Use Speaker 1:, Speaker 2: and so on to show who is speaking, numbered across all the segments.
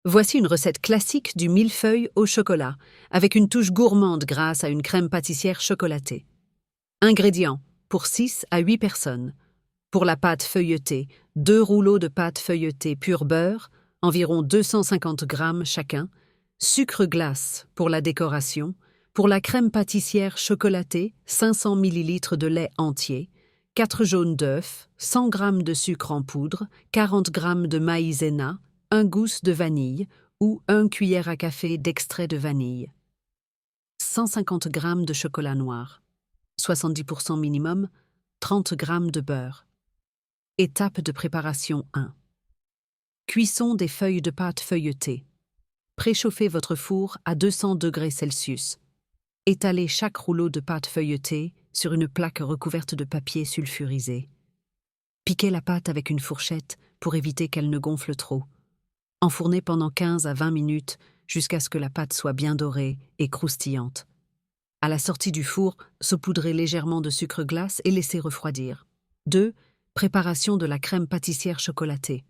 Speaker 1: Voici une recette classique du millefeuille au chocolat, avec une touche gourmande grâce à une crème pâtissière chocolatée. Ingrédients pour 6 à 8 personnes. Pour la pâte feuilletée, 2 rouleaux de pâte feuilletée pur beurre, environ 250 g chacun, sucre glace pour la décoration, pour la crème pâtissière chocolatée, 500 ml de lait entier, 4 jaunes d'œufs, 100 g de sucre en poudre, 40 g de maïzena, 1 gousse de vanille ou 1 cuillère à café d'extrait de vanille. 150 g de chocolat noir, 70% minimum, 30 g de beurre. Étape de préparation 1. Cuisson des feuilles de pâte feuilletées. Préchauffez votre four à 200 degrés Celsius. Étalez chaque rouleau de pâte feuilletée sur une plaque recouverte de papier sulfurisé. Piquez la pâte avec une fourchette pour éviter qu'elle ne gonfle trop. Enfournez pendant 15 à 20 minutes jusqu'à ce que la pâte soit bien dorée et croustillante. À la sortie du four, saupoudrez légèrement de sucre glace et laissez refroidir. 2. Préparation de la crème pâtissière chocolatée.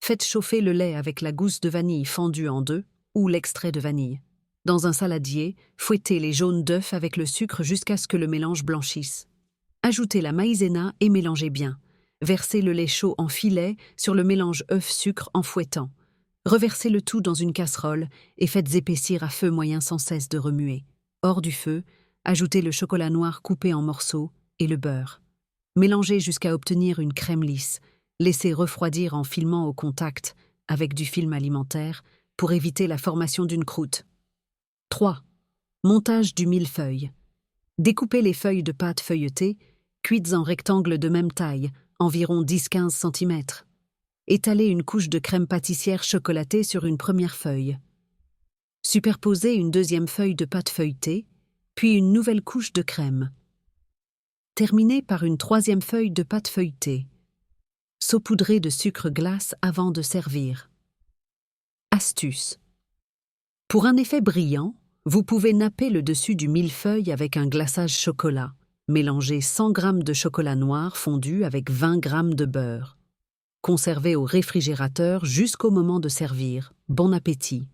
Speaker 1: Faites chauffer le lait avec la gousse de vanille fendue en deux ou l'extrait de vanille. Dans un saladier, fouettez les jaunes d'œufs avec le sucre jusqu'à ce que le mélange blanchisse. Ajoutez la maïzena et mélangez bien. Versez le lait chaud en filet sur le mélange œuf-sucre en fouettant. Reversez le tout dans une casserole et faites épaissir à feu moyen sans cesse de remuer. Hors du feu, ajoutez le chocolat noir coupé en morceaux et le beurre. Mélangez jusqu'à obtenir une crème lisse. Laissez refroidir en filmant au contact avec du film alimentaire pour éviter la formation d'une croûte. 3. Montage du millefeuille. Découpez les feuilles de pâte feuilletée, cuites en rectangles de même taille, environ 10-15 cm. Étalez une couche de crème pâtissière chocolatée sur une première feuille. Superposez une deuxième feuille de pâte feuilletée, puis une nouvelle couche de crème. Terminez par une troisième feuille de pâte feuilletée. Saupoudrez de sucre glace avant de servir. Astuce. Pour un effet brillant, vous pouvez napper le dessus du millefeuille avec un glaçage chocolat. Mélangez 100 g de chocolat noir fondu avec 20 g de beurre. Conservez au réfrigérateur jusqu'au moment de servir. Bon appétit!